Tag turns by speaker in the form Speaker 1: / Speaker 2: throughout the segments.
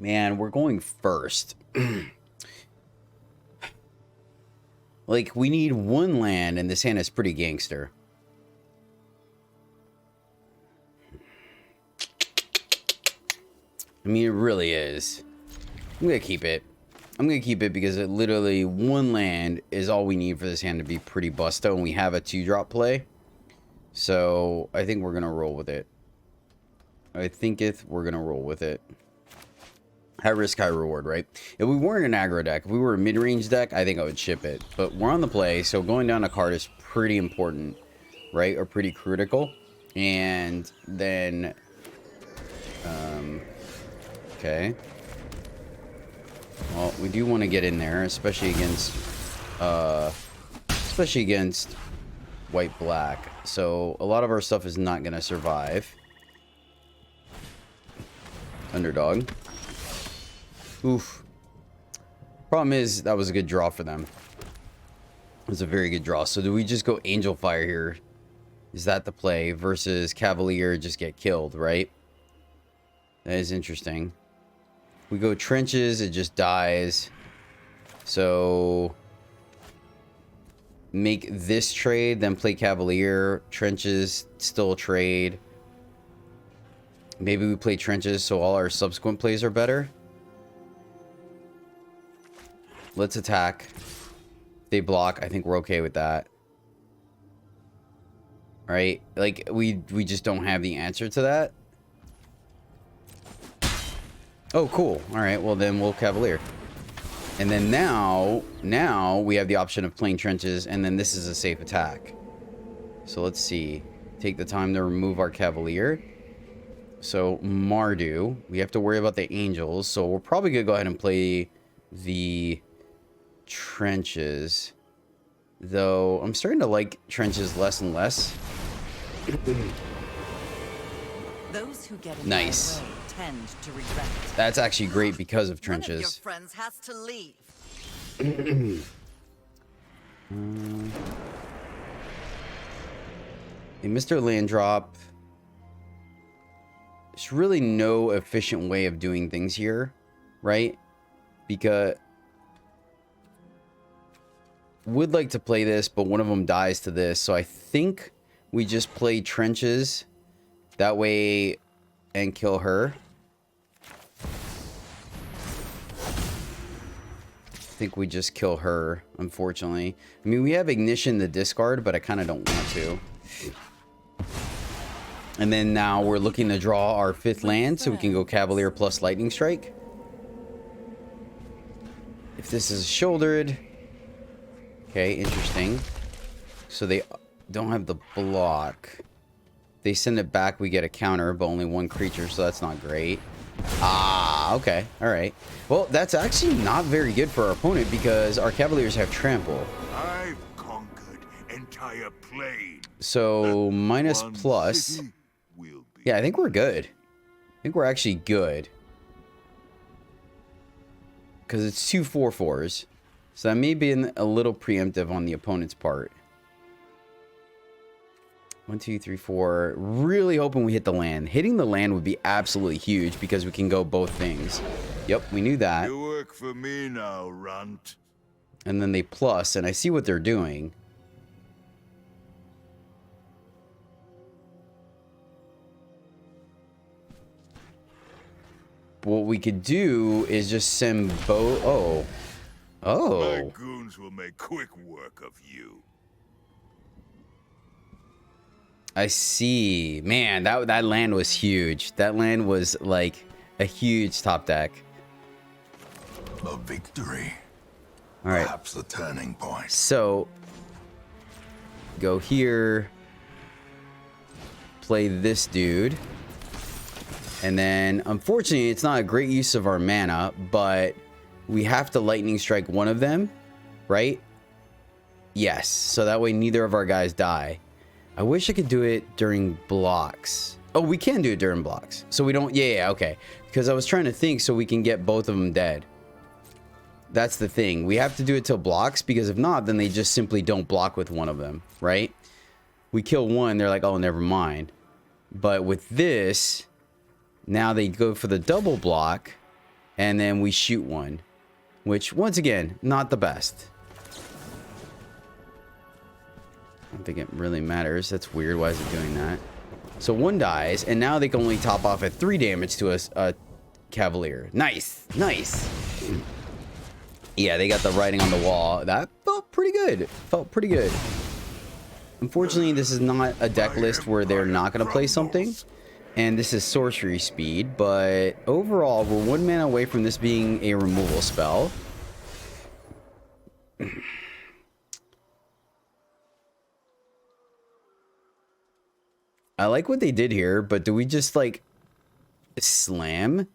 Speaker 1: Man, we're going first. Like, we need one land, and this hand is pretty gangster. I mean, it really is. I'm gonna keep it. I'm gonna keep it because it literally, one land is all we need for this hand to be pretty busto, and we have a 2-drop play. So, I think we're gonna roll with it. We're gonna roll with it. High risk, high reward, right? If we weren't an aggro deck, if we were a mid-range deck, I think I would ship it. But we're on the play, so going down a card is pretty important, right? Or pretty critical. And then... okay. Well, we do want to get in there, especially against white-black. So, a lot of our stuff is not going to survive. Underdog. Oof. Problem is, that was a good draw for them. It was a very good draw. So do we just go Angel Fire here? Is that the play? Versus Cavalier, just get killed, right? That is interesting. We go Trenches, it just dies. So... make this trade, then play Cavalier. Trenches, still trade. Maybe we play Trenches so all our subsequent plays are better. Let's attack. They block. I think we're okay with that. Right? Like, we just don't have the answer to that. Oh, cool. Alright, well then we'll Cavalier. And then now we have the option of playing Trenches, and then this is a safe attack. So let's see. Take the time to remove our Cavalier. So, Mardu. We have to worry about the Angels, so we're probably going to go ahead and play the Trenches. Though, I'm starting to like Trenches less and less.
Speaker 2: Those who get
Speaker 1: nice.
Speaker 2: Tend to regret.
Speaker 1: That's actually great because of Trenches.
Speaker 2: One of your friends has to leave.
Speaker 1: Hey, Mr. Landrop. There's really no efficient way of doing things here, right? Because would like to play this, but one of them dies to this, so I think we just play Trenches that way and kill her. I think we just kill her, unfortunately. I mean, we have Ignition the discard, but I kind of don't want to. And then now we're looking to draw our 5th land, so we can go Cavalier plus Lightning Strike. If this is shouldered... okay, interesting. So they don't have the block. They send it back, we get a counter, but only 1 creature, so that's not great. Ah, okay, alright. Well, that's actually not very good for our opponent because our Cavaliers have trample.
Speaker 3: I've conquered entire plains.
Speaker 1: So, minus plus. Yeah, I think we're good. I think we're actually good. Because it's 2 4/4s. So that may be a little preemptive on the opponent's part. 1, 2, 3, 4. Really hoping we hit the land. Hitting the land would be absolutely huge because we can go both things. Yep, we knew that.
Speaker 3: You work for me now, runt.
Speaker 1: And then they plus, and I see what they're doing. What we could do is just send Oh.
Speaker 3: My goons will make quick work of you.
Speaker 1: I see. Man, that land was huge. That land was like a huge top deck.
Speaker 4: A victory.
Speaker 1: All right.
Speaker 4: Perhaps the turning point.
Speaker 1: So, go here. Play this dude. And then, unfortunately, it's not a great use of our mana, but we have to Lightning Strike one of them, right? Yes. So that way neither of our guys die. I wish I could do it during blocks. Oh, we can do it during blocks. So we don't... Yeah, okay. Because I was trying to think so we can get both of them dead. That's the thing. We have to do it till blocks, because if not, then they just simply don't block with one of them, right? We kill one, they're like, oh, never mind. But with this, now they go for the double block, and then we shoot one, which once again, not the best. I don't think it really matters. That's weird. Why is it doing that? So one dies, and now they can only top off at 3 damage to a Cavalier. Nice, nice. Yeah, they got the writing on the wall. That felt pretty good. Felt pretty good. Unfortunately, this is not a deck list where they're not going to play something. And this is sorcery speed. But overall, we're 1 mana away from this being a removal spell. I like what they did here, but do we just, like, slam?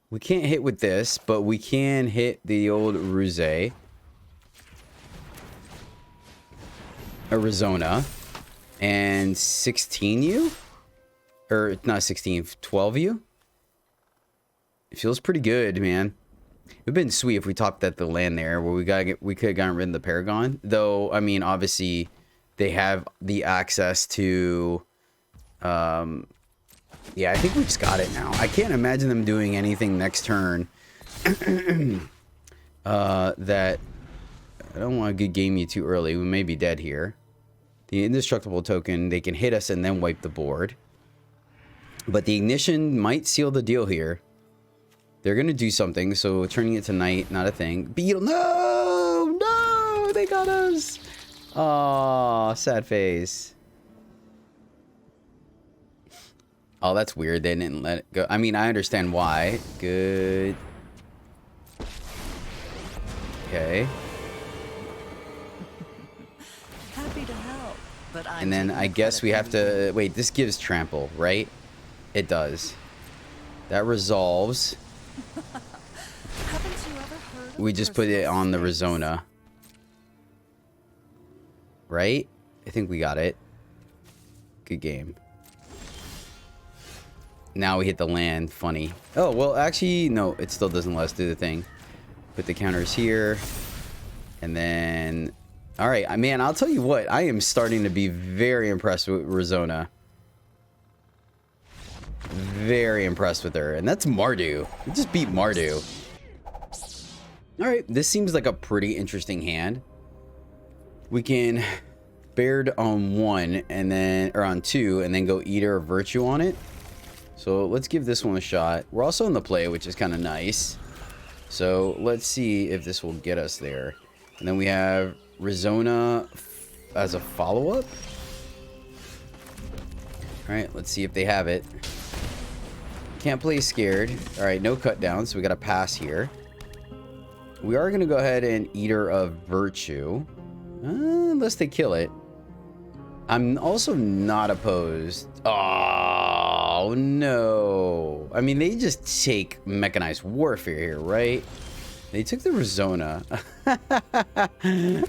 Speaker 1: We can't hit with this, but we can hit the old Ruse. Arizona. And 16U? Or, not 16, 12U? It feels pretty good, man. It would have been sweet if we topped at the land there, where we could have gotten rid of the Paragon. Though, I mean, obviously, they have the access to... yeah, I think we just got it now. I can't imagine them doing anything next turn that... I don't want to game you too early. We may be dead here. The indestructible token, they can hit us and then wipe the board. But the ignition might seal the deal here. They're going to do something, so turning it to night, not a thing. Beetle, no! No! They got us! Aw, sad face. Oh, that's weird. They didn't let it go. I mean, I understand why. Good. Okay.
Speaker 2: Happy to help, but I'm
Speaker 1: And then
Speaker 2: taking
Speaker 1: I guess we have to... Wait, this gives trample, right? It does. That resolves.
Speaker 2: Haven't you ever heard of
Speaker 1: We just put it on the Arizona. Right? I think we got it. Good game. Now we hit the land. Funny. Oh, well, actually, no. It still doesn't let us do the thing. Put the counters here. And then... Alright, man, I'll tell you what. I am starting to be very impressed with Arizona. Very impressed with her. And that's Mardu. We just beat Mardu. Alright, this seems like a pretty interesting hand. We can Baird on 1 and then... Or on 2 and then go Eater of Virtue on it. So let's give this one a shot. We're also in the play, which is kind of nice. So let's see if this will get us there. And then we have Arizona as a follow-up. Alright, let's see if they have it. Can't play scared. Alright, no cut down, so we got to pass here. We are going to go ahead and Eater of Virtue. Unless they kill it. I'm also not opposed. Oh, no. I mean, they just take mechanized warfare here, right? They took the Arizona.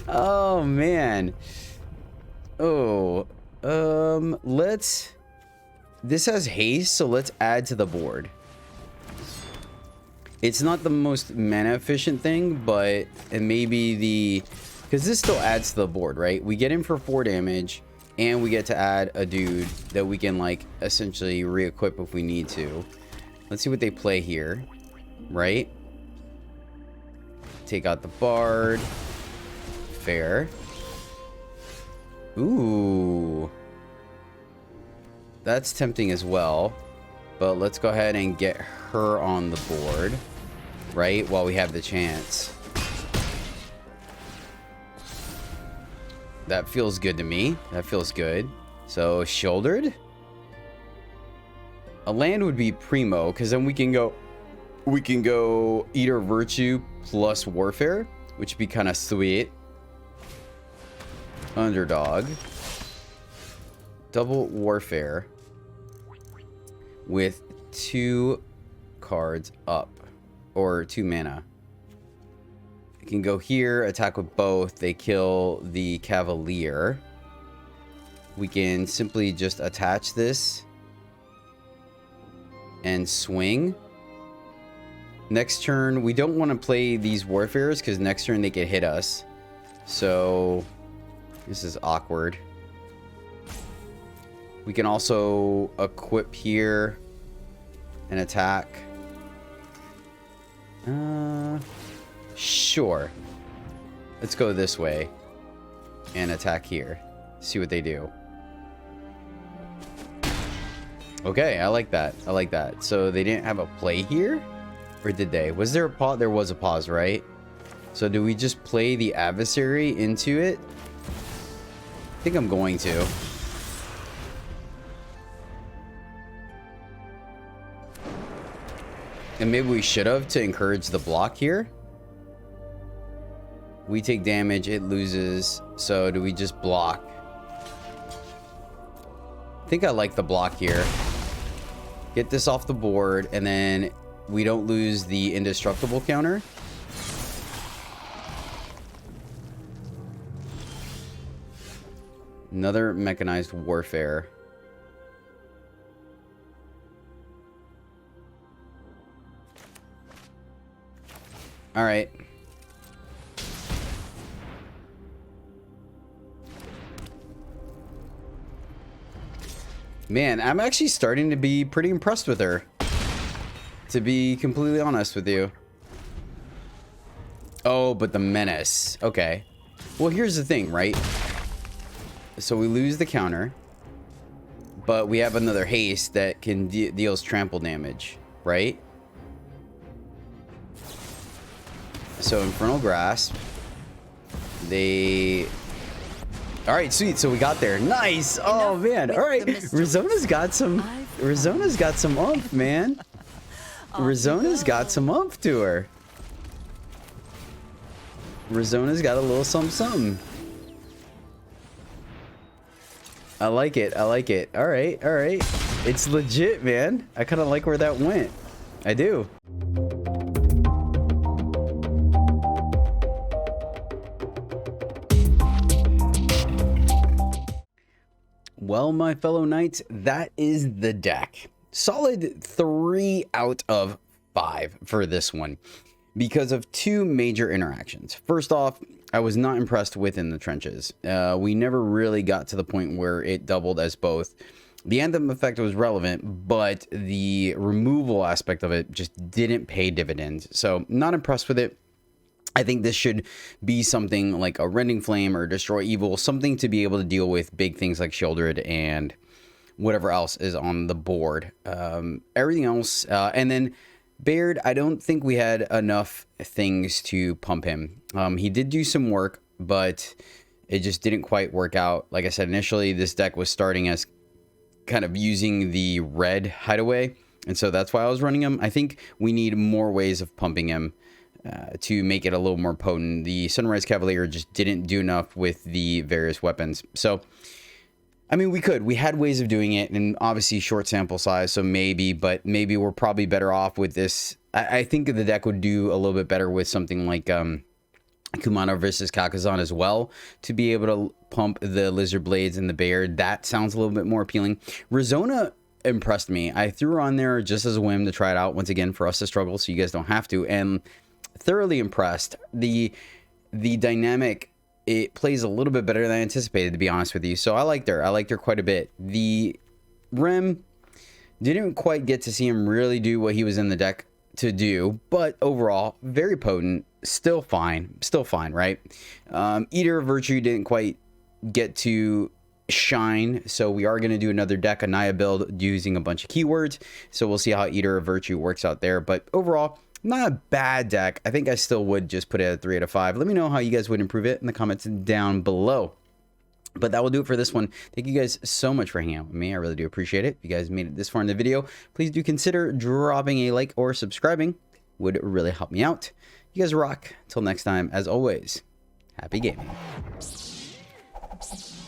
Speaker 1: Oh, man. Oh. Let's... This has haste, so let's add to the board. It's not the most mana efficient thing, but it may be the... Because this still adds to the board, right? We get in for 4 damage, and we get to add a dude that we can, like, essentially re-equip if we need to. Let's see what they play here, right? Take out the Bard. Fair. Ooh. That's tempting as well. But let's go ahead and get her on the board, right? While we have the chance. That feels good to me. That feels good. So, shouldered. A land would be primo, because then we can go Eater Virtue plus Warfare, which would be kind of sweet. Underdog. Double Warfare with 2 cards up, or 2 mana. You can go here, attack with both. They kill the Cavalier. We can simply just attach this and swing. Next turn, we don't want to play these Warfares because next turn they could hit us. So this is awkward. We can also equip here and attack. Sure. Let's go this way and attack here. See what they do. Okay, I like that. I like that. So they didn't have a play here? Or did they? Was there a pause? There was a pause, right? So do we just play the adversary into it? I think I'm going to. And maybe we should have to encourage the block here. We take damage, it loses. So do we just block? I think I like the block here. Get this off the board, and then we don't lose the indestructible counter. Another mechanized warfare. All right. Man, I'm actually starting to be pretty impressed with her. To be completely honest with you. Oh, but the menace. Okay. Well, here's the thing, right? So we lose the counter. But we have another haste that can deals trample damage, right? So Infernal Grasp. They... Alright, sweet. So we got there. Nice! Oh, man. Alright. Rizona's got some... Rizona's got some oomph, man. Rizona's got some oomph to her. Rizona's got a little something, something. I like it. I like it. Alright, alright. It's legit, man. I kind of like where that went. I do. Well, my fellow knights, that is the deck. Solid 3 out of 5 for this one because of 2 major interactions. First off, I was not impressed with In the Trenches. We never really got to the point where it doubled as both. The Anthem effect was relevant, but the removal aspect of it just didn't pay dividends. So not impressed with it. I think this should be something like a Rending Flame or Destroy Evil, something to be able to deal with big things like Shieldred and whatever else is on the board. Everything else, and then Baird, I don't think we had enough things to pump him. He did do some work, but it just didn't quite work out. Like I said, initially this deck was starting as kind of using the red hideaway, and so that's why I was running him. I think we need more ways of pumping him to make it a little more potent. The Sunrise Cavalier just didn't do enough with the various weapons. So, I mean, we had ways of doing it, and obviously short sample size, so maybe, but maybe we're probably better off with this. I think the deck would do a little bit better with something like Kumano versus Kakazan as well, to be able to pump the Lizard Blades and the Bear. That sounds a little bit more appealing. Rizona impressed me. I threw her on there just as a whim to try it out once again for us to struggle, so you guys don't have to, and thoroughly impressed. The dynamic, it plays a little bit better than I anticipated, to be honest with you. So I liked her. I liked her quite a bit. The Rem, didn't quite get to see him really do what he was in the deck to do, but overall, very potent. Still fine, right? Eater of Virtue didn't quite get to shine, so we are going to do another deck, a Naya build, using a bunch of keywords. So we'll see how Eater of Virtue works out there. But overall, not a bad deck. I think I still would just put it at 3 out of 5. Let me know how you guys would improve it in the comments down below. But that will do it for this one. Thank you guys so much for hanging out with me. I really do appreciate it. If you guys made it this far in the video, please do consider dropping a like or subscribing. Would really help me out. You guys rock. Till next time, as always, happy gaming.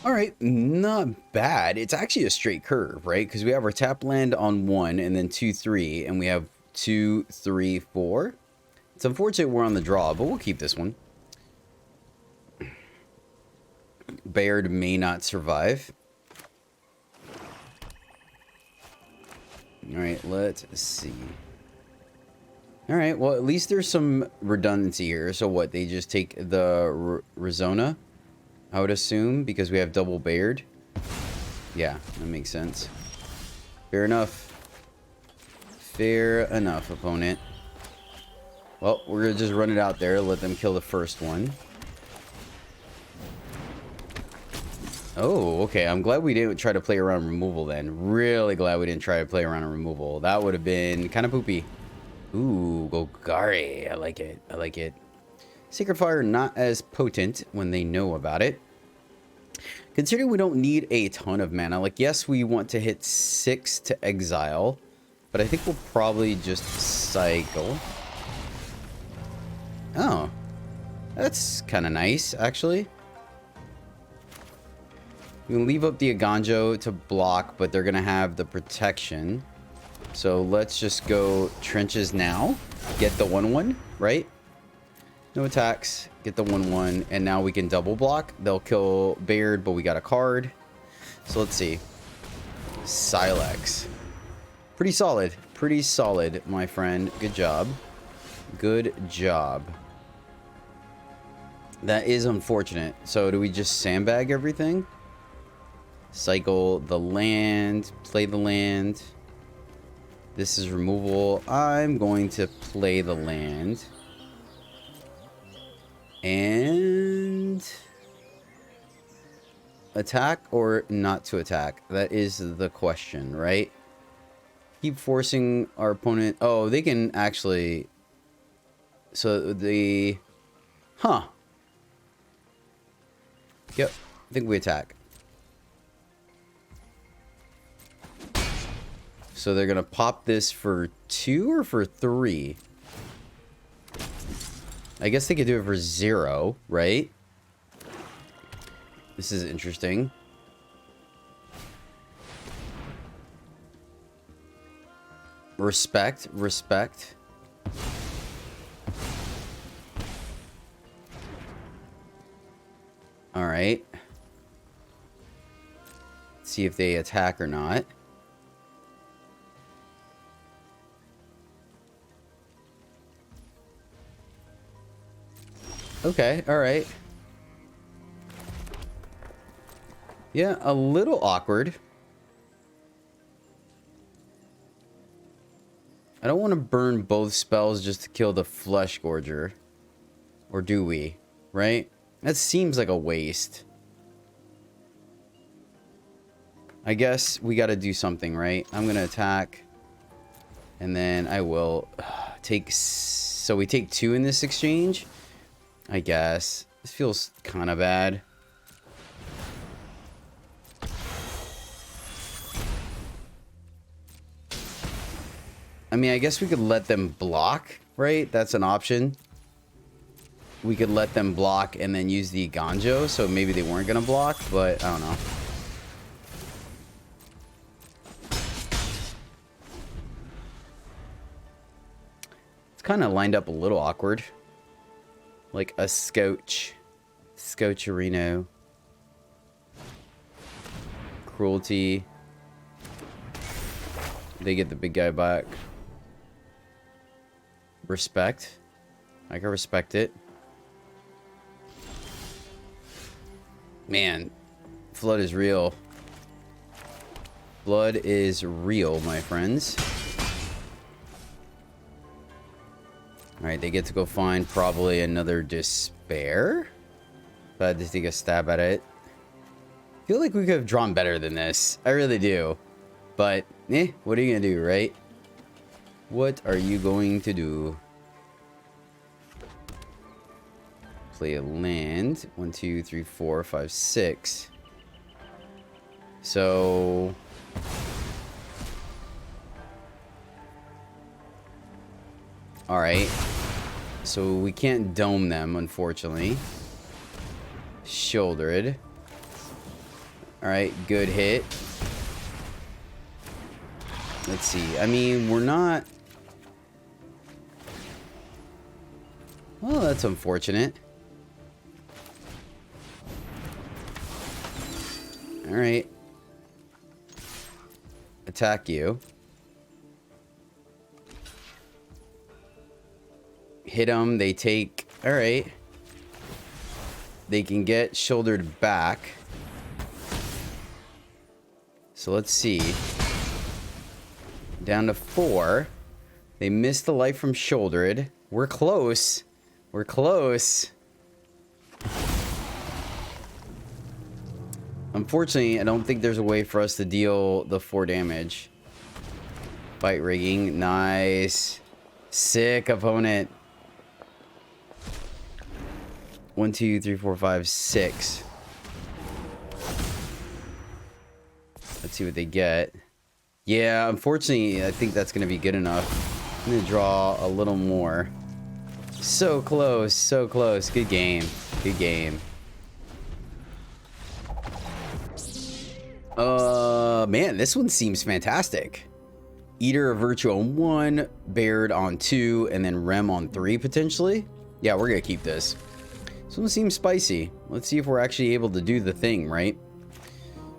Speaker 1: All right, not bad. It's actually a straight curve, right? Because we have our tap land on 1 and then 2, 3, and we have 2, 3, 4. It's unfortunate we're on the draw, but we'll keep this one. Baird may not survive. All right, let's see. All right, well, at least there's some redundancy here. So what, they just take the Rizona, I would assume, because we have double Baird. Yeah, that makes sense. Fair enough. Fair enough, opponent. Well, we're gonna just run it out there. Let them kill the first one. Oh, okay. I'm glad we didn't try to play around removal then. Really glad we didn't try to play around removal. That would have been kind of poopy. Ooh, Golgari. I like it. I like it. Sacred Fire not as potent when they know about it. Considering we don't need a ton of mana. Like, yes, we want to hit 6 to exile. But I think we'll probably just cycle. Oh. That's kind of nice, actually. We can leave up the Aganjo to block, but they're going to have the protection. So let's just go trenches now. Get the 1/1, right? No attacks. Get the 1/1. And now we can double block. They'll kill Baird, but we got a card. So let's see. Silex. Pretty solid. Pretty solid, my friend. Good job. Good job. That is unfortunate. So do we just sandbag everything? Cycle the land. Play the land. This is removal. I'm going to play the land. And attack or not to attack? That is the question, right? Keep forcing our opponent. Oh, they can actually. So the. Huh. Yep. I think we attack. So they're going to pop this for 2 or for 3? I guess they could do it for 0, right? This is interesting. Respect, respect. All right. Let's see if they attack or not. Okay, all right. Yeah, a little awkward. I don't want to burn both spells just to kill the Flesh Gorger. Or do we? Right? That seems like a waste. I guess we got to do something, right? I'm going to attack. And then I will take... So we take 2 in this exchange? I guess. This feels kind of bad. I mean, I guess we could let them block, right? That's an option. We could let them block and then use the Ganjo, so maybe they weren't going to block, but I don't know. It's kind of lined up a little awkward. Like a Scotch. Scotcherino. Cruelty. They get the big guy back. Respect. I can respect it. Man, Flood is real. Blood is real, my friends. Alright, they get to go find probably another Despair. If I had to take a stab at it. I feel like we could have drawn better than this. I really do. But, what are you going to do, right? What are you going to do? Play a land. 1, 2, 3, 4, 5, 6. So... Alright. So we can't dome them, unfortunately. Shouldered. Alright, good hit. Let's see. I mean, we're not... Well, that's unfortunate. Alright. Attack you. Hit them. They take... Alright. They can get shouldered back. So let's see. Down to 4. They missed the life from shouldered. We're close. We're close. Unfortunately, I don't think there's a way for us to deal the 4 damage. Fight rigging. Nice. Sick opponent. 1, 2, 3, 4, 5, 6. Let's see what they get. Yeah, unfortunately, I think that's going to be good enough. I'm going to draw a little more. So close, so close. Good game. Good game. Man, this one seems fantastic. Eater of Virtue on 1, Baird on 2, and then Rem on 3 potentially. Yeah, we're going to keep this. This one seems spicy. Let's see if we're actually able to do the thing, right?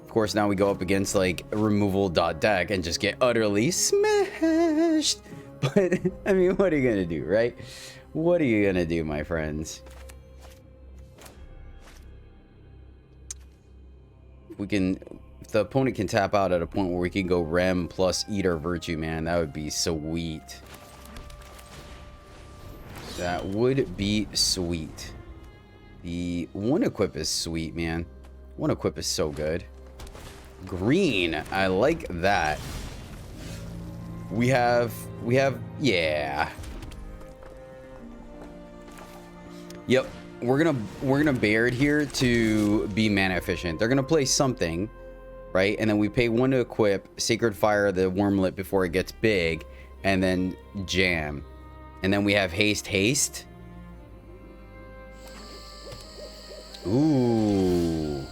Speaker 1: Of course, now we go up against like removal.deck and just get utterly smashed. But, I mean, what are you going to do, right? What are you going to do, my friends? We can... If the opponent can tap out at a point where we can go Rem plus Eater Virtue, man, that would be sweet. That would be sweet. The 1 equip is sweet, man. 1 equip is so good. Green, I like that. We have, yeah. Yep, we're gonna Baird here to be mana efficient. They're gonna play something, right? And then we pay 1 to equip, Sacred Fire the Wormlet before it gets big, and then jam. And then we have haste. Ooh.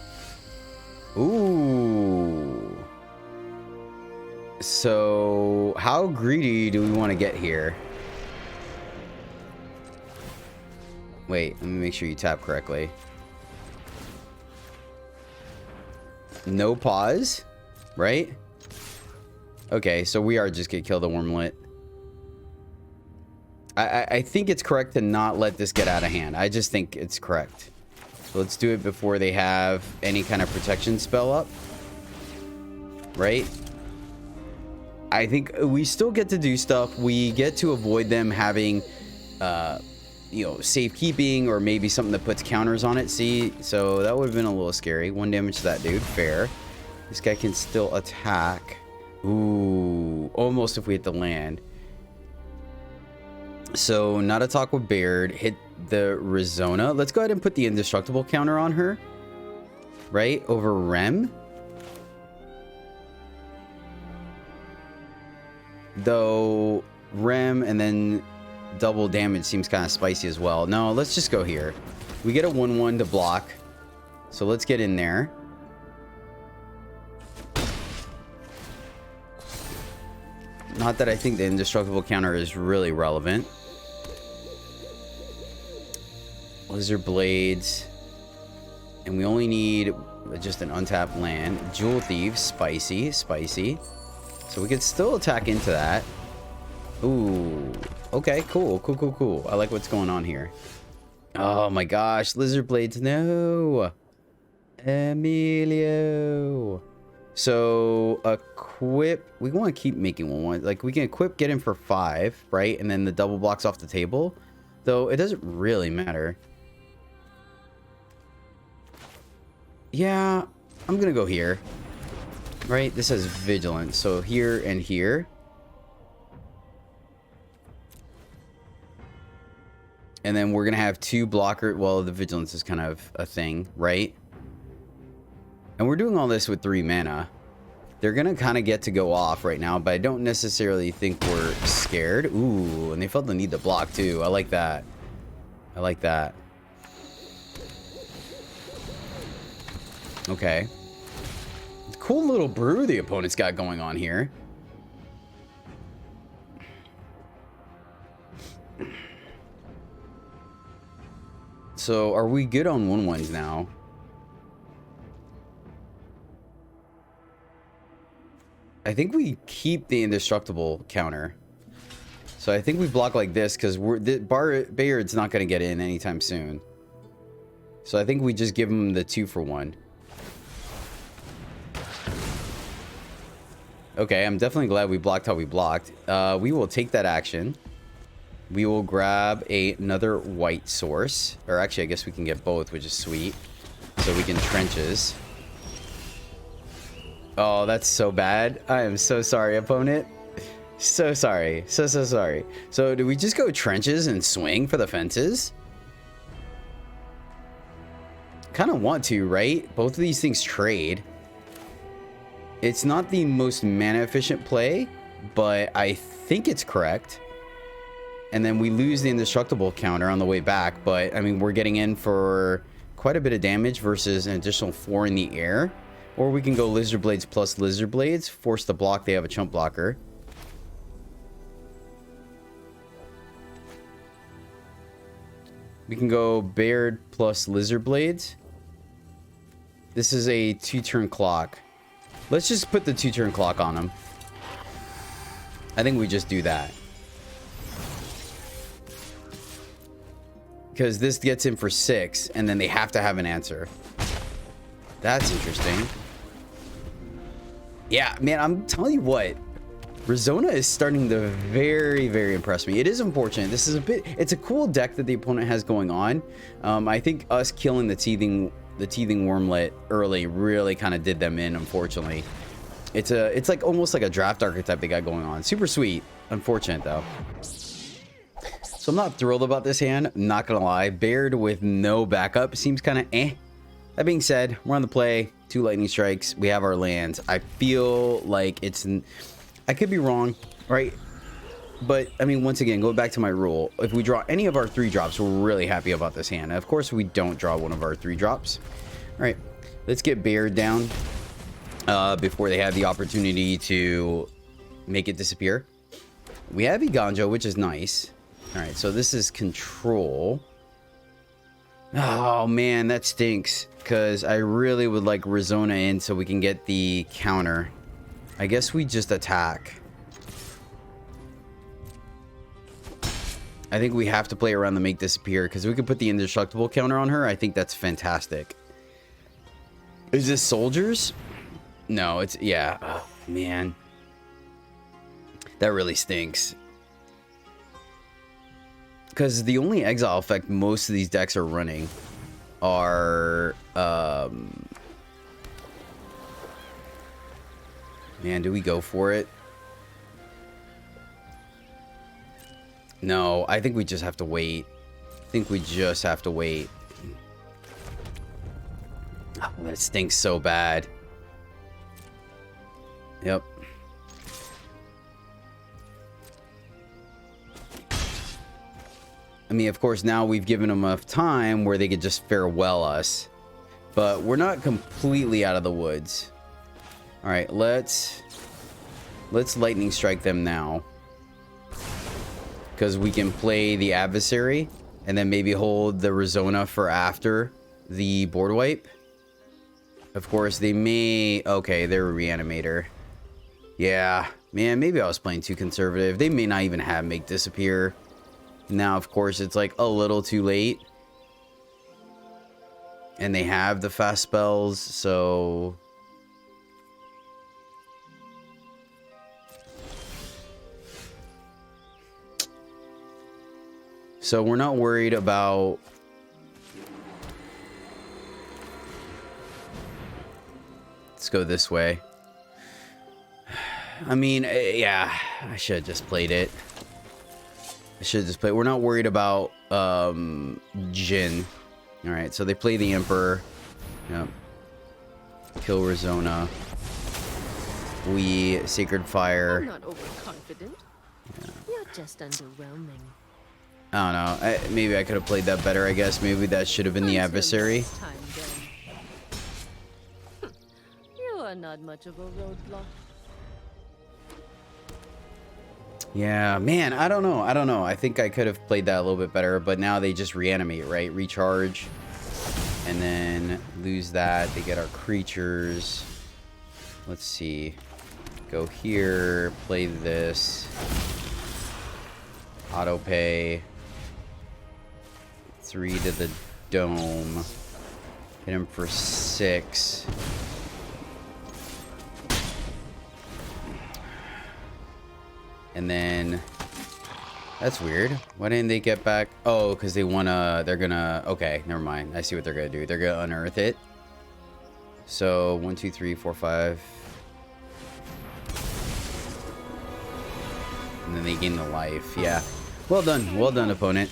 Speaker 1: So, how greedy do we want to get here? Wait, let me make sure you tap correctly. No pause, right? Okay, so we are just gonna kill the Wormlet. I think it's correct to not let this get out of hand. I just think it's correct. So let's do it before they have any kind of protection spell up. Right? I think we still get to do stuff. We get to avoid them having, you know, safekeeping or maybe something that puts counters on it. See? So that would have been a little scary. 1 damage to that dude. Fair. This guy can still attack. Ooh. Almost if we hit the land. So, not attack with Baird. Hit the Rizona. Let's go ahead and put the indestructible counter on her. Right? Over Rem. Though, Rem and then double damage seems kind of spicy as well. No, let's just go here. We get a 1/1 to block. So, let's get in there. Not that I think the indestructible counter is really relevant. Lizard Blades. And we only need just an untapped land. Jewel Thieves. Spicy. So we could still attack into that. Ooh. Okay, cool. I like what's going on here. Oh my gosh. Lizard Blades. No. Emilio. So, equip. We want to keep making 1/1. Like, we can equip, get him for 5, right? And then the double blocks off the table. Though, it doesn't really matter. Yeah, I'm going to go here. Right? This has Vigilance. So, here and here. And then we're going to have 2 blocker. Well, the Vigilance is kind of a thing, right? And we're doing all this with 3 mana. They're going to kind of get to go off right now, but I don't necessarily think we're scared. Ooh, and they felt the need to block too. I like that. Okay. Cool little brew the opponent's got going on here. So, are we good on 1/1s now? I think we keep the indestructible counter. So I think we block like this because Bayard's not going to get in anytime soon. So I think we just give him the 2-for-1. Okay, I'm definitely glad we blocked how we blocked. We will take that action. We will grab another white source. Or actually, I guess we can get both, which is sweet. So we can trenches. Oh, that's so bad. I am so sorry, opponent. So sorry. So sorry. So do we just go trenches and swing for the fences? Kind of want to, right? Both of these things trade. It's not the most mana efficient play, but I think it's correct. And then we lose the indestructible counter on the way back, but I mean, we're getting in for quite a bit of damage versus an additional 4 in the air. Or we can go Lizard Blades plus Lizard Blades, force the block, they have a chump blocker. We can go Baird plus Lizard Blades. This is a 2-turn clock. Let's just put the 2-turn clock on him. I think we just do that. Because this gets in for 6, and then they have to have an answer. That's interesting. Yeah, man, I'm telling you what. Rizona is starting to very, very impress me. It is unfortunate. This is a bit... It's a cool deck that the opponent has going on. I think us killing the teething wormlet early really kind of did them in, unfortunately. It's like almost like a draft archetype they got going on. Super sweet. Unfortunate, though. So I'm not thrilled about this hand. I'm not gonna lie. Baird with no backup seems kind of eh. That being said, we're on the play. 2 lightning strikes. We have our lands. I feel like it's... I could be wrong, right? But, I mean, once again, going back to my rule, if we draw any of our 3 drops, we're really happy about this hand. Of course, we don't draw one of our 3 drops. All right, let's get Baird down before they have the opportunity to make it disappear. We have Iganjo, which is nice. All right, so this is control. Oh, man, that stinks. Because I really would like Rizona in so we can get the counter. I guess we just attack. I think we have to play around the make disappear because we could put the indestructible counter on her. I think that's fantastic. Is this soldiers? No, it's... Yeah. Oh, man. That really stinks. Because the only exile effect most of these decks are running are... Man, do we go for it? No, I think we just have to wait. I think we just have to wait. Oh, that stinks so bad. Yep. I mean, of course, now we've given them enough time where they could just farewell us. But we're not completely out of the woods. All right, let's lightning strike them now. Because we can play the adversary and then maybe hold the Rizona for after the board wipe. Of course, they may... Okay, they're a reanimator. Yeah, man, maybe I was playing too conservative. They may not even have make disappear. Now, of course, it's like a little too late. And they have the fast spells, so... So we're not worried about... Let's go this way. I mean, yeah, I should have just played it. I should have just played. We're not worried about Jin. All right, so they play the Emperor. Yep. Kill Rizona. We Sacred Fire.
Speaker 5: I'm not overconfident.
Speaker 1: Yeah.
Speaker 5: You're just underwhelming.
Speaker 1: I don't know. Maybe I could have played that better, I guess. Maybe that should have been the adversary.
Speaker 5: Time, then. You are not much of a roadblock.
Speaker 1: Yeah, man, I don't know. I don't know. I think I could have played that a little bit better, but now they just reanimate, right? Recharge. And then lose that. They get our creatures. Let's see. Go here. Play this. Auto pay. 3 to the dome. Hit him for 6. And then That's weird. Why didn't they get back? Oh, because they wanna, they're gonna, okay, never mind. I see what they're gonna do. They're gonna unearth it. So 1, 2, 3, 4, 5. And then they gain the life. Yeah. Well done. Well done, opponent.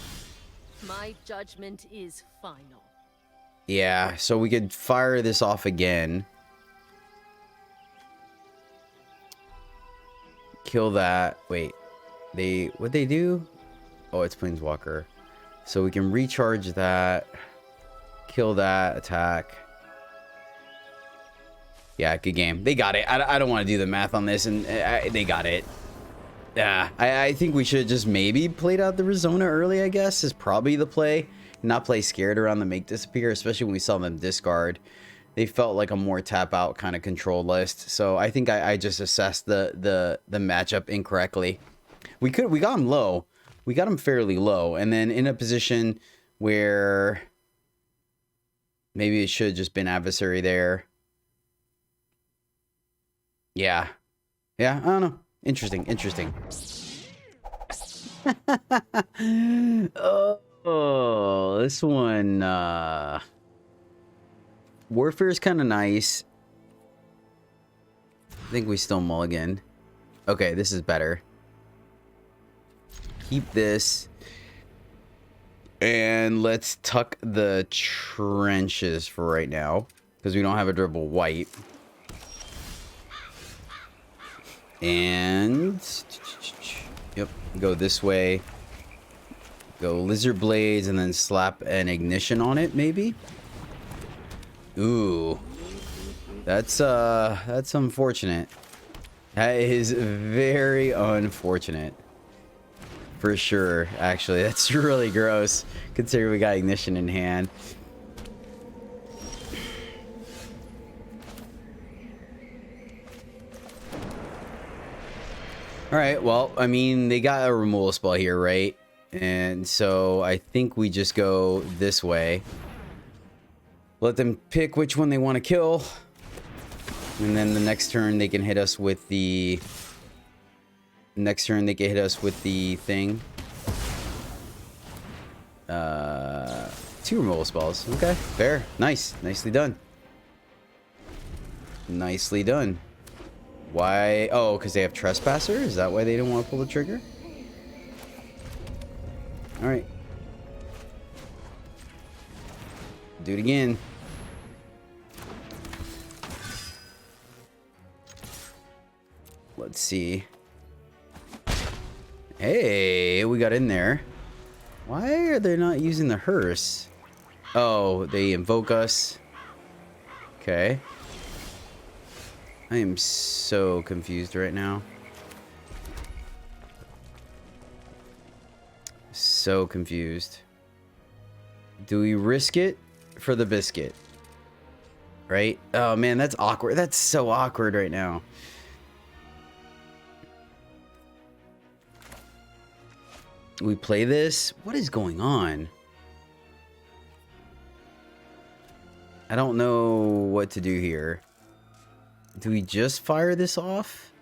Speaker 5: My judgment is final.
Speaker 1: Yeah, so we could fire this off again. Kill that. Wait. What'd they do? Oh, it's Planeswalker. So we can recharge that. Kill that. Attack. Yeah, good game. They got it. I don't want to do the math on this, and they got it. Yeah, I think we should just maybe played out the Rizona early, I guess, is probably the play. Not play scared around the make disappear, especially when we saw them discard. They felt like a more tap out kind of control list. So I think I just assessed the matchup incorrectly. We got them low. We got them fairly low. And then in a position where maybe it should have just been adversary there. Yeah. Yeah, I don't know. Interesting. Oh, this one, Warfare is kind of nice. I think we still mulligan. Okay, this is better. Keep this. And let's tuck the trenches for right now, because we don't have a dribble white. And yep, go this way. Go Lizard Blades and then slap an ignition on it, maybe. Ooh, that's unfortunate. That is very unfortunate, for sure. Actually, that's really gross, considering we got ignition in hand. All right, well, I mean, they got a removal spell here, right? And so I think we just go this way. Let them pick which one they want to kill. And then the next turn they can hit us with the... Next turn they can hit us with the thing. 2 removal spells. Okay, fair. Nice. Nicely done. Nicely done. Why? Oh, because they have Trespasser? Is that why they didn't want to pull the trigger? Alright. Do it again. Let's see. Hey, we got in there. Why are they not using the hearse? Oh, they invoke us. Okay. I am so confused right now. So confused. Do we risk it for the biscuit? Right? Oh man, that's awkward. That's so awkward right now. We play this? What is going on? I don't know what to do here. Do we just fire this off?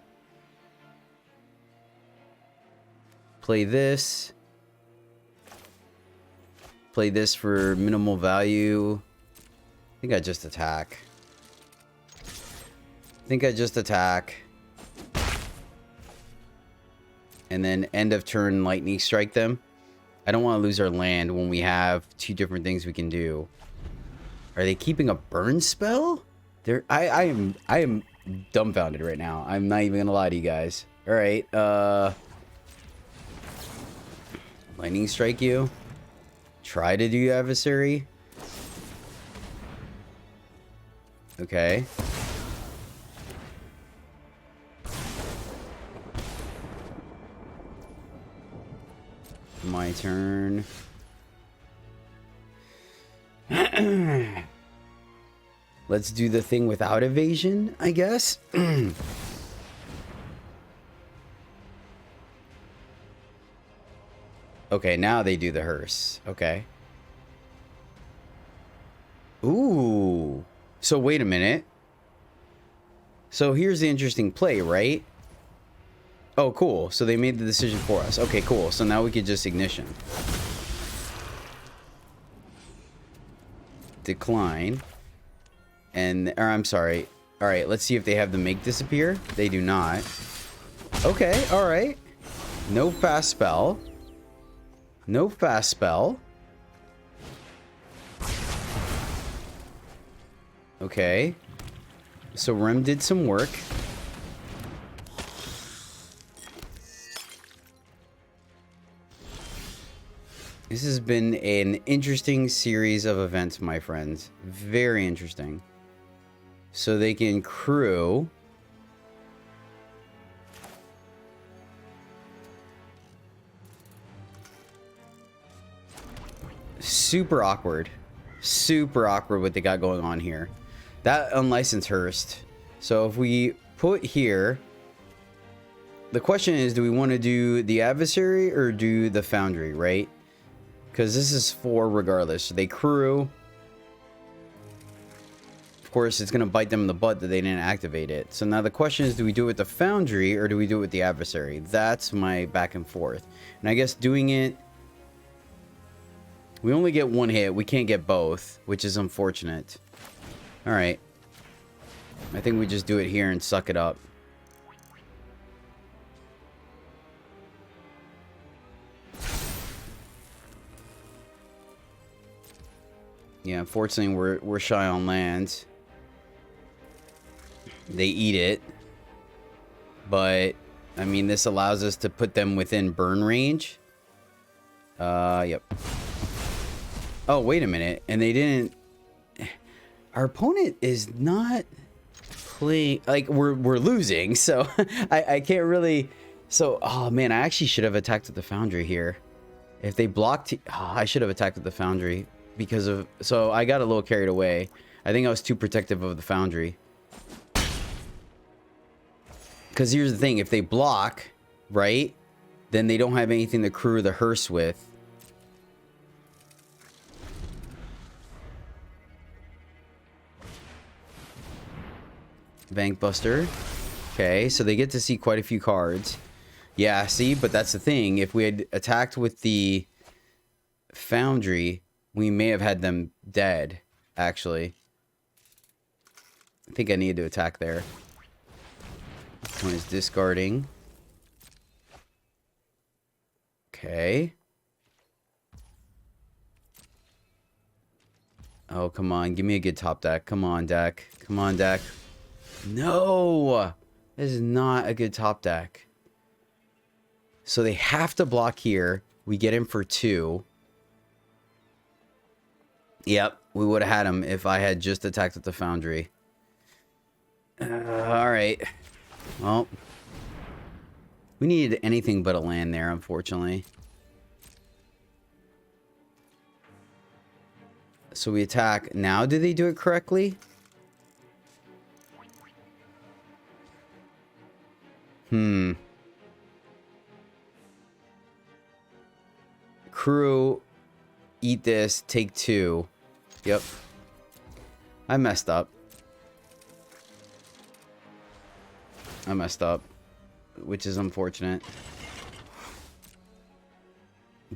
Speaker 1: Play this. Play this for minimal value. I think I just attack. And then end of turn lightning strike them. I don't want to lose our land when we have 2 different things we can do. Are they keeping a burn spell? I am dumbfounded right now. I'm not even gonna lie to you guys. All right, lightning strike you. Try to do adversary. Okay. My turn. Let's do the thing without evasion, I guess. Okay, now they do the hearse. Okay. Ooh. So wait a minute. So here's the interesting play, right? Oh, cool. So they made the decision for us. Okay, cool. So now we could just ignition. Decline. And, or I'm sorry. All right, let's see if they have the make disappear. They do not. Okay, all right. No fast spell. No fast spell. Okay. So Rem did some work. This has been an interesting series of events, my friends. Very interesting. So they can crew. Super awkward. Super awkward what they got going on here. That unlicensed Hearst. So if we put here, the question is, do we want to do the adversary or do the foundry, right? Because this is 4 regardless. So they crew. Of course, it's going to bite them in the butt that they didn't activate it. So now the question is, do we do it with the foundry or do we do it with the adversary? That's my back and forth. And I guess doing it, we only get 1 hit. We can't get both, which is unfortunate. All right. I think we just do it here and suck it up. Yeah, unfortunately, we're shy on land. They eat it. But, I mean, this allows us to put them within burn range. Yep. Oh, wait a minute. And they didn't... Our opponent is not playing... Like, we're losing, so I can't really... So, oh, man, I actually should have attacked with the foundry here. If they blocked... Oh, I should have attacked with the foundry. Because of... So, I got a little carried away. I think I was too protective of the foundry. Because here's the thing. If they block, right? Then they don't have anything to crew the hearse with. Bankbuster. Okay, so they get to see quite a few cards. Yeah, see? But that's the thing. If we had attacked with the foundry... We may have had them dead, actually. I think I needed to attack there. One is discarding. Okay. Oh, come on. Give me a good top deck. Come on, deck. Come on, deck. No! This is not a good top deck. So they have to block here. We get him for 2. Yep, we would have had him if I had just attacked with the foundry. Alright. Well. We needed anything but a land there, unfortunately. So we attack. Now, did they do it correctly? Crew. Eat this. Take 2. Yep. I messed up. Which is unfortunate.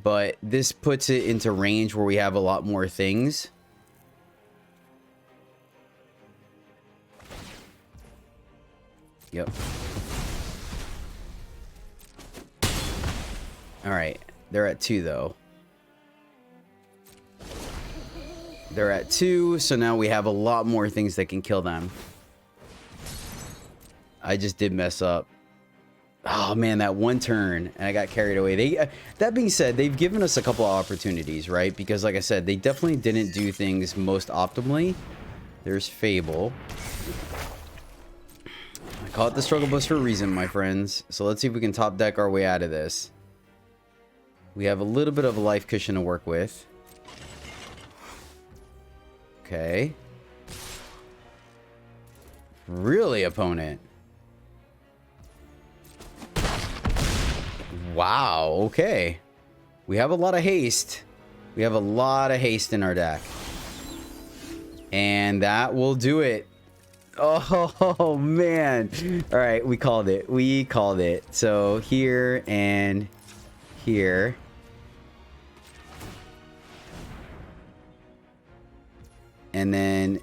Speaker 1: But this puts it into range where we have a lot more things. Yep. Alright. They're at 2 though. They're at 2, so now we have a lot more things that can kill them. I just did mess up. Oh man, that one turn, and I got carried away. That being said, they've given us a couple of opportunities, right? Because like I said, they definitely didn't do things most optimally. There's Fable. I call it the struggle bus for a reason, my friends. So let's see if we can top deck our way out of this. We have a little bit of a life cushion to work with. Okay. Really, opponent? Wow, okay. We have a lot of haste. We have a lot of haste in our deck. And that will do it. Oh, man. All right, we called it. We called it. So here and here. And then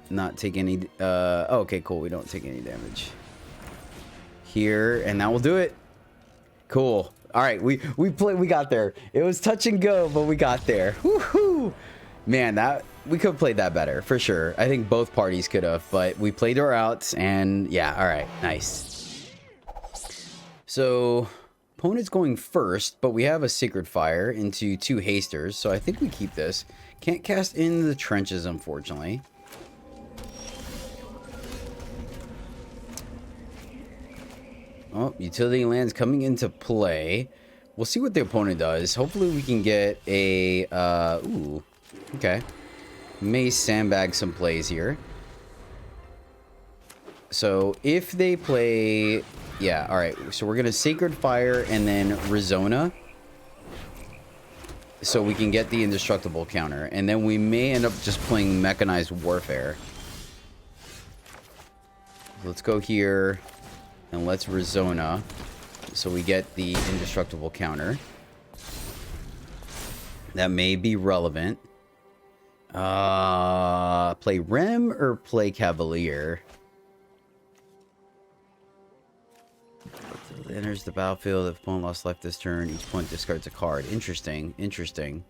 Speaker 1: not take any... oh, okay, cool. We don't take any damage. Here, and that will do it. Cool. All right, we got there. It was touch and go, but we got there. Woohoo! Man, that we could have played that better for sure. I think both parties could have, but we played our outs, and yeah, all right, nice. So opponent's going first, but we have a Sacred Fire into 2 hasters, so I think we keep this. Can't cast in the trenches, unfortunately. Oh, utility lands coming into play. We'll see what the opponent does. Hopefully we can get a... ooh, okay. May sandbag some plays here. So if they play... Yeah, alright. So we're going to Sacred Fire and then Rizona. So we can get the Indestructible counter. And then we may end up just playing Mechanized Warfare. Let's go here. And let's Rizona. So we get the Indestructible counter. That may be relevant. Play Rem or play Cavalier? Enters the battlefield. If opponent lost life this turn, each opponent discards a card. Interesting. Interesting.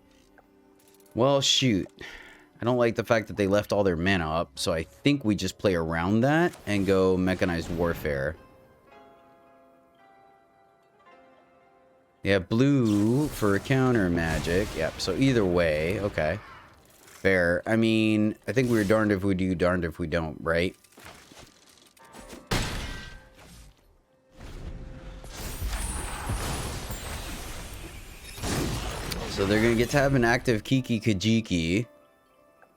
Speaker 1: Well, shoot. I don't like the fact that they left all their mana up, so I think we just play around that and go Mechanized Warfare. Yeah, blue for counter magic. Yep, so either way, okay. Fair. I mean, I think we're darned if we do, darned if we don't, right? So they're going to get to have an active Kiki Kajiki.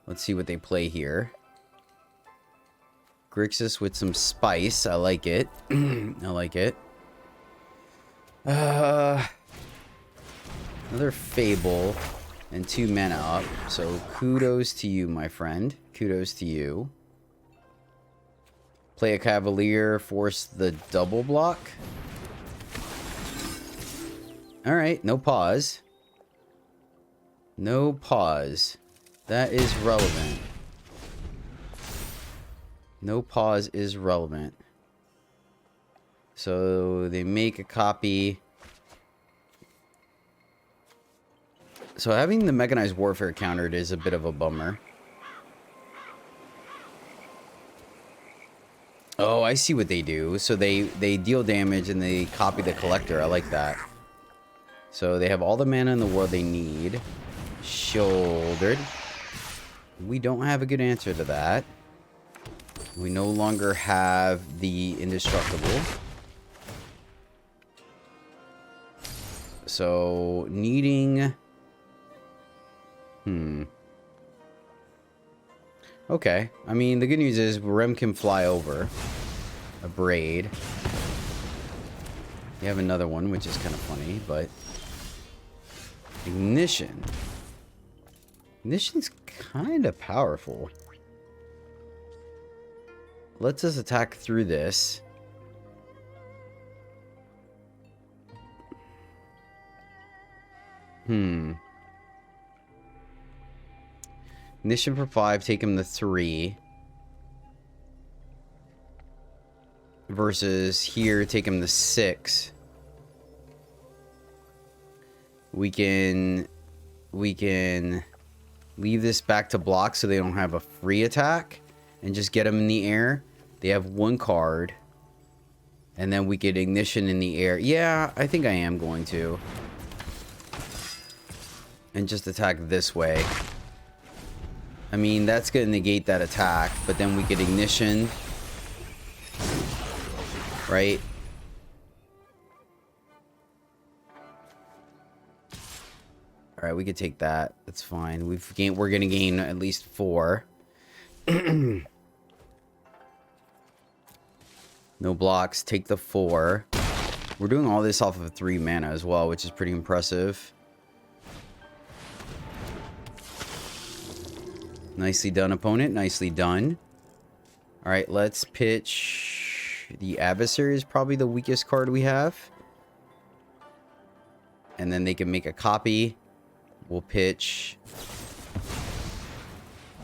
Speaker 1: Let's see what they play here. Grixis with some spice. I like it. I like it. Another Fable and 2 mana up. So kudos to you, my friend. Kudos to you. Play a Cavalier, force the double block. Alright, no pause. No pause. That is relevant. No pause is relevant. So they make a copy. So having the Mechanized Warfare countered is a bit of a bummer. Oh, I see what they do. So they deal damage and they copy the Collector. I like that. So they have all the mana in the world they need. Shouldered. We don't have a good answer to that. We no longer have the Indestructible. So, needing... Okay. I mean, the good news is Rem can fly over. A Braid. You have another one, which is kind of funny, but... Ignition. Ignition's kind of powerful. Let's us attack through this. Ignition for 5, take him to 3. Versus here, take him to 6. We can leave this back to block so they don't have a free attack. And just get them in the air. They have 1 card. And then we get Ignition in the air. Yeah, I think I am going to. And just attack this way. I mean, that's going to negate that attack. But then we get Ignition. Right? Alright, we could take that. That's fine. We're going to gain at least 4. No blocks. Take the 4. We're doing all this off of 3 mana as well, which is pretty impressive. Nicely done, opponent. Nicely done. All right, let's pitch. The Adversary is probably the weakest card we have. And then they can make a copy. We'll pitch.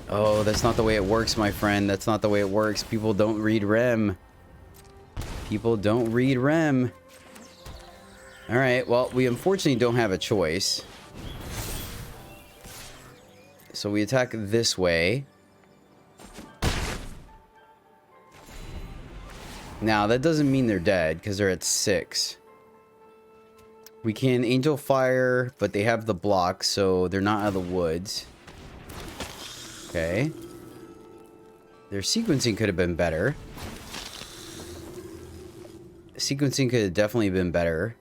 Speaker 1: Oh, that's not the way it works, my friend. That's not the way it works. People don't read Rem. People don't read Rem. All right, well, we unfortunately don't have a choice. So we attack this way. Now, that doesn't mean they're dead, because they're at 6. We can Angel Fire, but they have the block, so they're not out of the woods. Okay. Their sequencing could have been better. Sequencing could have definitely been better.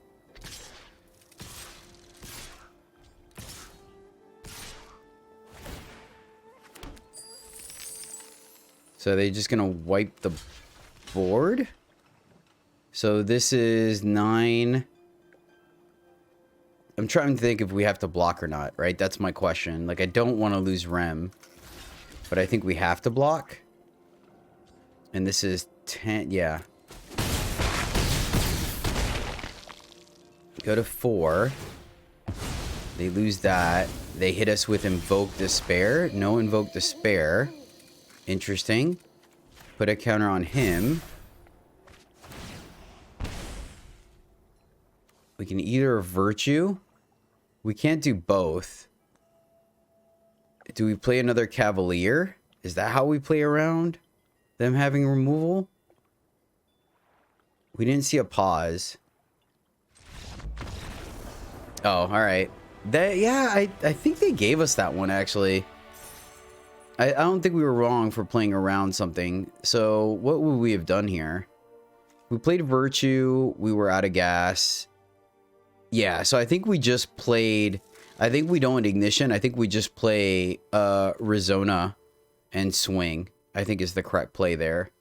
Speaker 1: So they're just gonna wipe the board. So this is 9. I'm trying to think if we have to block or not, right? That's my question. Like, I don't want to lose Rem, but I think we have to block. And this is 10. Yeah. Go to 4. They lose that. They hit us with Invoke Despair. No Invoke Despair. Interesting. Put a counter on him. We can either Virtue. We can't do both. Do we play another Cavalier? Is that how we play around them having removal? We didn't see a pause. Oh, all right. Yeah, I think they gave us that one, actually. I don't think we were wrong for playing around something. So what would we have done here? We played Virtue. We were out of gas. Yeah, so I think we just played... I think we don't Ignition. I think we just play Rizona and Swing, I think is the correct play there.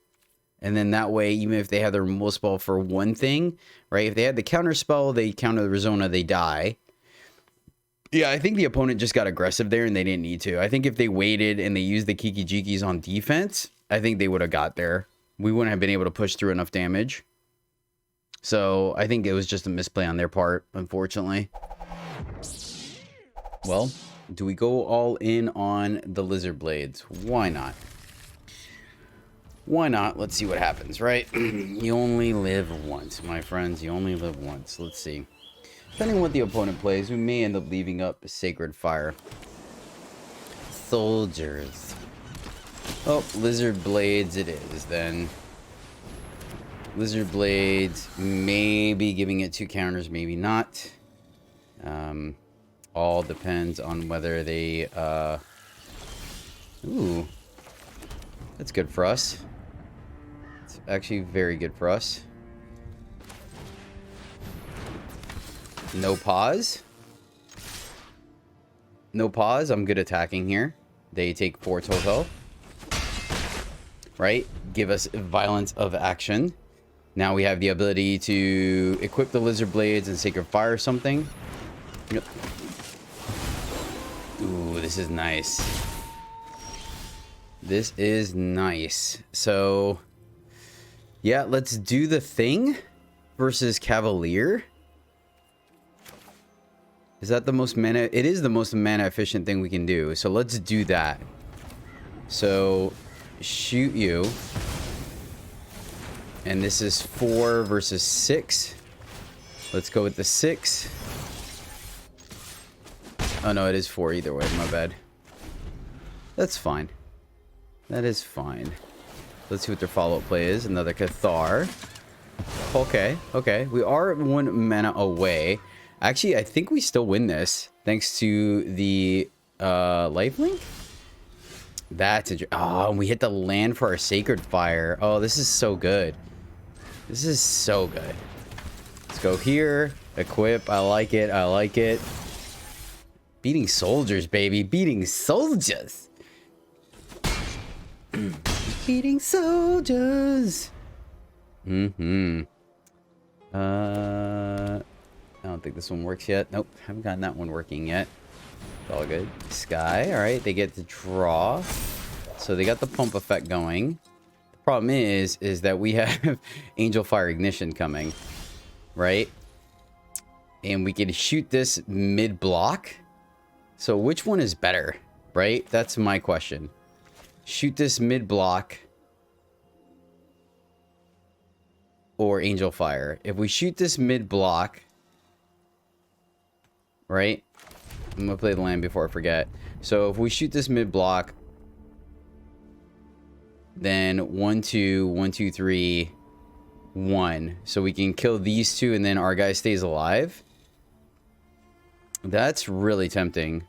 Speaker 1: And then that way, even if they have the removal spell for one thing, right? If they had the counter spell, they counter the Rizona, they die. Yeah, I think the opponent just got aggressive there and they didn't need to. I think if they waited and they used the Kiki Jikis on defense, I think they would have got there. We wouldn't have been able to push through enough damage. So I think it was just a misplay on their part, unfortunately. Well, do we go all in on the Lizard Blades? Why not? Why not? Let's see what happens, right? You only live once, my friends. You only live once. Let's see. Depending on what the opponent plays, we may end up leaving up Sacred Fire. Soldiers. Oh, Lizard Blades it is, then. Lizard Blades, maybe giving it 2 counters, maybe not. All depends on whether they... Ooh. That's good for us. It's actually very good for us. No pause. No pause. I'm good attacking here. They take 4 total. Right? Give us violence of action. Now we have the ability to equip the Lizard Blades and Sacred Fire something. Yep. Ooh, this is nice. This is nice. So, yeah, let's do the thing versus Cavalier. Is that the most mana? It is the most mana efficient thing we can do. So let's do that. So shoot you. And this is 4 versus 6. Let's go with the 6. Oh no, it is 4 either way. My bad. That's fine. That is fine. Let's see what their follow-up play is. Another Cathar. Okay, okay. We are 1 mana away. Actually, I think we still win this. Thanks to the lifelink. That's interesting. Oh, and we hit the land for our Sacred Fire. Oh, this is so good. This is so good. Let's go here. Equip. I like it. I like it. Beating soldiers, baby. Beating soldiers. Beating soldiers. I don't think this one works yet. Nope, haven't gotten that one working yet. It's all good. Sky, all right. They get to draw. So they got the pump effect going. The problem is that we have Angel Fire Ignition coming, right? And we can shoot this mid-block. So which one is better, right? That's my question. Shoot this mid-block or Angel Fire. If we shoot this mid-block, right? I'm going to play the land before I forget. So if we shoot this mid-block, then 1, 2, 1, 2, 3, 1. So we can kill these two and then our guy stays alive. That's really tempting.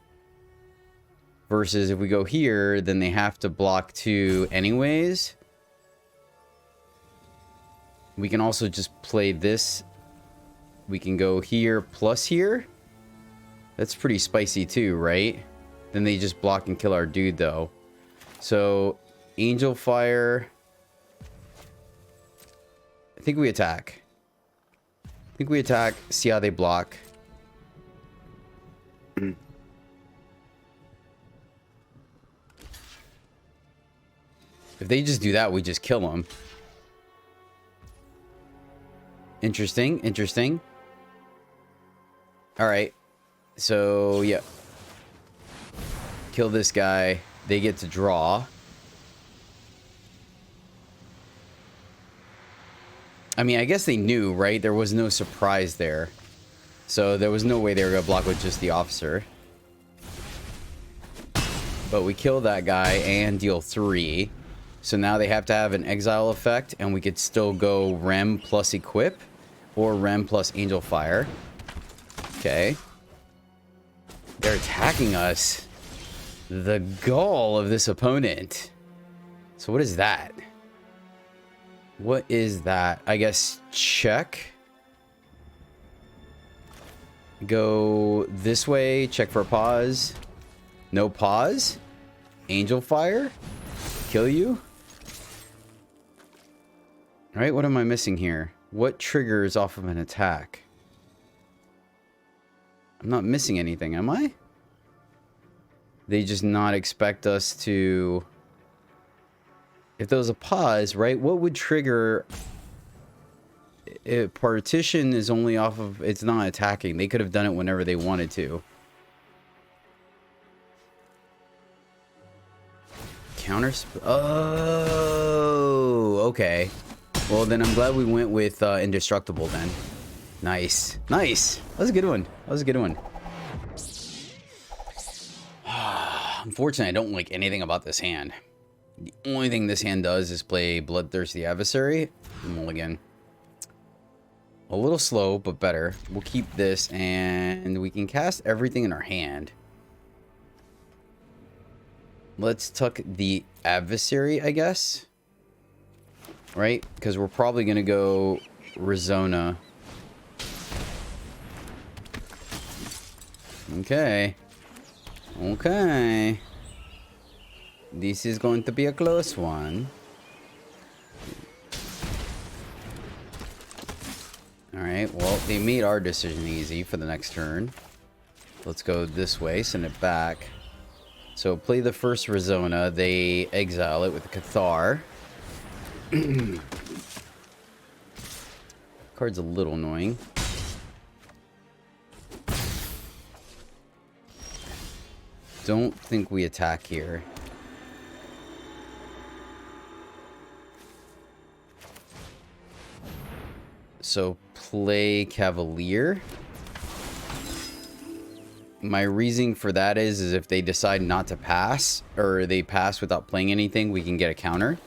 Speaker 1: Versus if we go here, then they have to block 2 anyways. We can also just play this. We can go here plus here. That's pretty spicy too, right? Then they just block and kill our dude though. So Angel Fire. I think we attack. See how they block. If they just do that, we just kill them. Interesting. Alright. So, yeah. Kill this guy. They get to draw. I mean, I guess they knew, right? There was no surprise there. So there was no way they were going to block with just the officer. But we kill that guy and deal 3. So now they have to have an exile effect. And we could still go Rem plus equip. Or Rem plus Angel Fire. Okay. They're attacking us. The gall of this opponent. So what is that? What is that? I guess check. Go this way. Check for a pause. No pause. Angel Fire. Kill you. Alright, what am I missing here? What triggers off of an attack? I'm not missing anything, am I? They just not expect us to... If there was a pause, right? What would trigger... If partition is only off of... It's not attacking. They could have done it whenever they wanted to. Counter... Oh, okay. Well, then I'm glad we went with Indestructible then. Nice. Nice. That was a good one. Unfortunately, I don't like anything about this hand. The only thing this hand does is play Bloodthirsty Adversary. Mulligan. A little slow, but better. We'll keep this, and we can cast everything in our hand. Let's tuck the Adversary, I guess. Right? Because we're probably going to go Rezona. Okay. This is going to be a close one. Alright, well, they made our decision easy for the next turn. Let's go this way, send it back. So play the first Rezona. They exile it with the Cathar. Card's a little annoying. Don't think we attack here. So play Cavalier. My reasoning for that is if they decide not to pass, or they pass without playing anything, we can get a counter.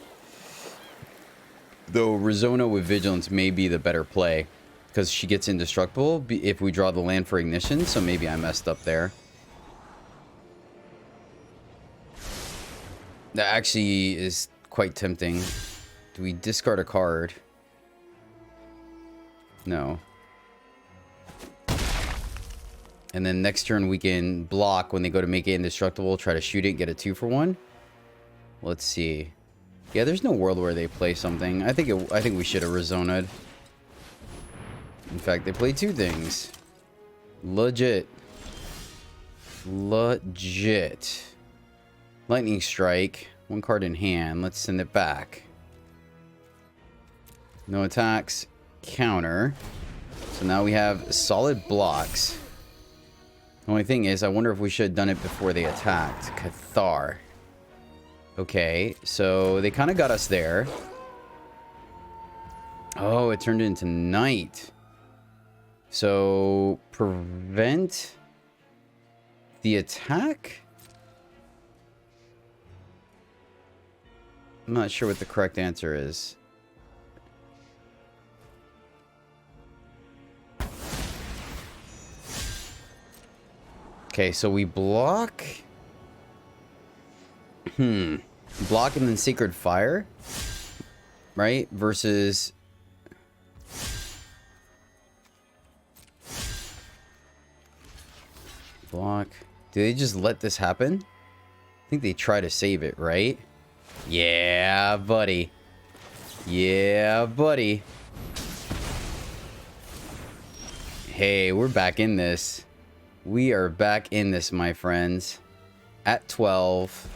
Speaker 1: Though Rezona with Vigilance may be the better play, because she gets indestructible if we draw the land for Ignition, so maybe I messed up there. That actually is quite tempting. Do we discard a card? No. And then next turn we can block when they go to make it indestructible, try to shoot it, get a 2-for-1. Let's see. Yeah, there's no world where they play something. I think we should have Rezona'd. In fact, they play 2 things. Legit. Lightning Strike. 1 card in hand. Let's send it back. No attacks. Counter. So now we have solid blocks. The only thing is, I wonder if we should have done it before they attacked. Cathar. Okay, so they kind of got us there. Oh, it turned into night. So, prevent the attack? I'm not sure what the correct answer is. Okay, so we block. Block and then Sacred Fire. Right? Versus... block. Do they just let this happen? I think they try to save it, right? Yeah, buddy. Yeah, buddy. Hey, we're back in this. We are back in this, my friends. At 12.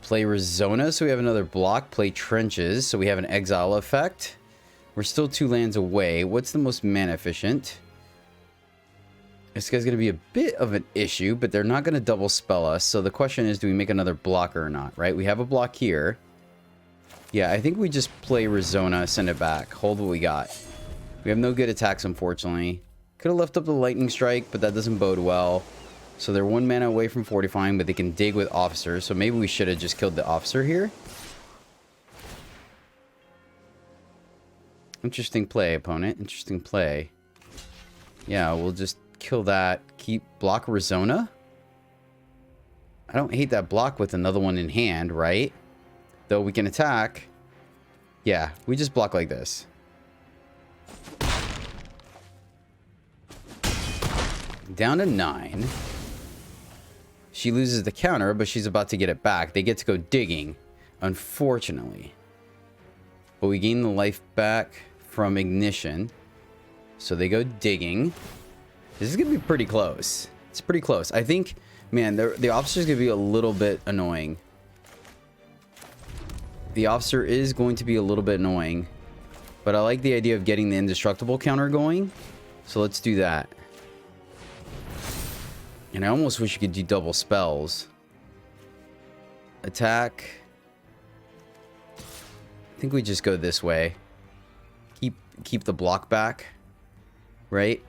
Speaker 1: Play Rezona, so we have another block. Play Trenches, so we have an exile effect. We're still 2 lands away. What's the most mana efficient? This guy's going to be a bit of an issue, but they're not going to double spell us. So the question is, do we make another blocker or not, right? We have a block here. Yeah, I think we just play Rezona, send it back. Hold what we got. We have no good attacks, unfortunately. Could have left up the Lightning Strike, but that doesn't bode well. So they're 1 mana away from fortifying, but they can dig with Officers. So maybe we should have just killed the Officer here. Interesting play, opponent. Interesting play. Yeah, we'll just kill that. Keep block Rezona. I don't hate that block with another one in hand, right? Though we can attack. Yeah, we just block like this. Down to 9. She loses the counter, but she's about to get it back. They get to go digging, unfortunately. But we gain the life back from Ignition. So they go digging. This is going to be pretty close. It's pretty close. I think, man, the Officer's going to be a little bit annoying. The Officer is going to be a little bit annoying. But I like the idea of getting the Indestructible counter going. So let's do that. And I almost wish you could do double spells. Attack. I think we just go this way. Keep the block back. Right?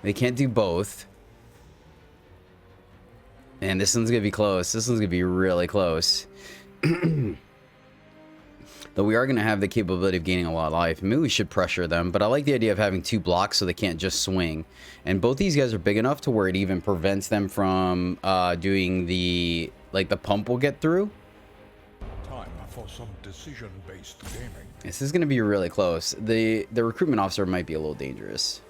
Speaker 1: They can't do both. And this one's going to be close. This one's going to be really close. Though we are going to have the capability of gaining a lot of life. Maybe we should pressure them. But I like the idea of having 2 blocks so they can't just swing. And both these guys are big enough to where it even prevents them from doing the... like the pump will get through.
Speaker 6: Time for some decision-based gaming.
Speaker 1: This is going to be really close. The recruitment officer might be a little dangerous.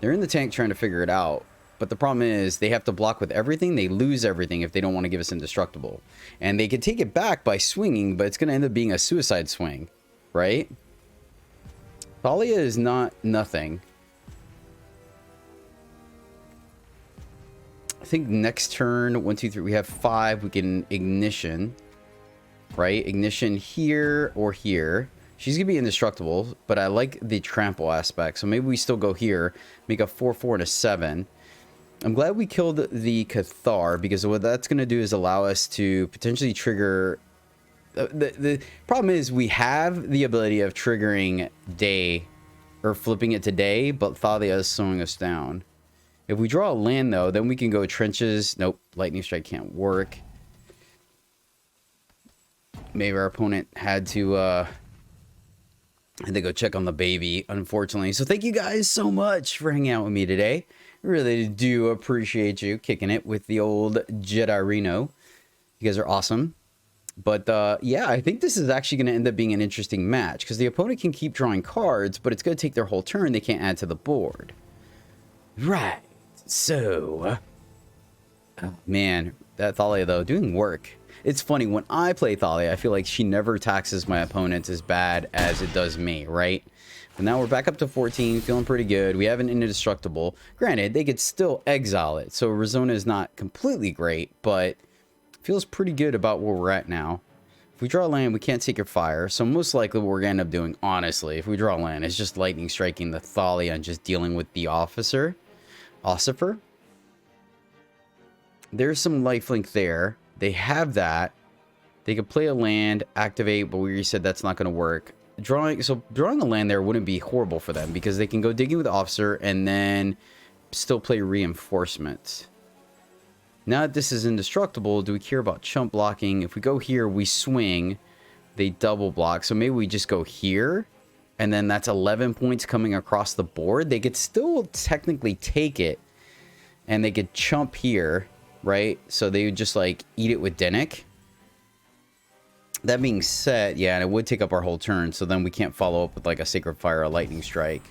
Speaker 1: They're in the tank trying to figure it out. But the problem is they have to block with everything. They lose everything if they don't want to give us Indestructible. And they can take it back by swinging, but it's going to end up being a suicide swing. Right? Thalia is not nothing. I think next turn, 1, 2, 3, we have 5. We can Ignition. Right? Ignition here or here. She's going to be indestructible, but I like the trample aspect. So maybe we still go here, make a 4/4 and a 7. I'm glad we killed the Cathar, because what that's going to do is allow us to potentially trigger... The problem is we have the ability of triggering day, or flipping it to day, but Thalia is slowing us down. If we draw a land, though, then we can go Trenches. Nope, Lightning Strike can't work. Maybe our opponent had to go check on the baby, unfortunately. So thank you guys so much for hanging out with me today. Really do appreciate you kicking it with the old Jedi Reno. You guys are awesome. But yeah, I think this is actually going to end up being an interesting match, because the opponent can keep drawing cards, but it's going to take their whole turn. They can't add to the board. Right. So, oh, man, that Thalia, though, doing work. It's funny, when I play Thalia, I feel like she never taxes my opponents as bad as it does me, right? But now we're back up to 14, feeling pretty good. We have an Indestructible. Granted, they could still exile it, so Rezona is not completely great, but feels pretty good about where we're at now. If we draw land, we can't Sacred Fire. So most likely what we're going to end up doing, honestly, if we draw land, is just Lightning Striking the Thalia and just dealing with the Ossifer. There's some lifelink there. They have that. They could play a land, activate, but we already said that's not going to work. Drawing a land there wouldn't be horrible for them because they can go digging with the Officer and then still play Reinforcement. Now that this is indestructible, do we care about chump blocking? If we go here, we swing. They double block. So maybe we just go here. And then that's 11 points coming across the board. They could still technically take it. And they could chump here, right? So they would just like eat it with Dennick. That being said, yeah, and it would take up our whole turn. So then we can't follow up with like a Sacred Fire or a Lightning Strike.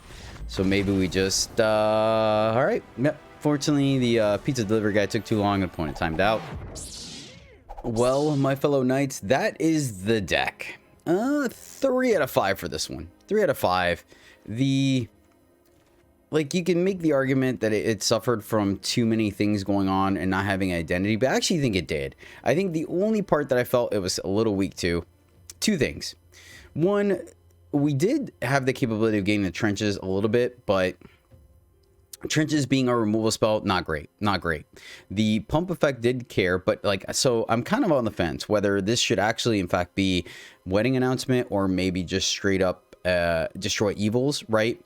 Speaker 1: So maybe we just, all right. Yep. Fortunately, the pizza delivery guy took too long. Opponent timed out. Well, my fellow knights, that is the deck. 3 out of 5 for this one. 3 out of 5. You can make the argument that it suffered from too many things going on and not having identity, but I actually think it did. I think the only part that I felt it was a little weak to, 2 things. One, we did have the capability of getting the trenches a little bit, but trenches being our removal spell, not great. The pump effect did care, but so I'm kind of on the fence whether this should actually in fact be wedding announcement or maybe just straight up destroy evils, right,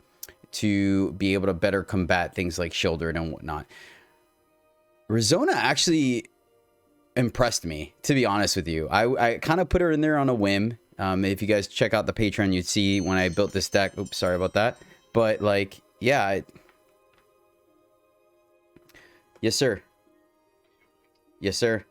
Speaker 1: to be able to better combat things like Shieldred and whatnot. Rizona actually impressed me, to be honest with you. I kind of put her in there on a whim. If you guys check out the Patreon, you'd see when I built this deck. Oops, sorry about that. But yeah. Yes, sir. Yes, sir.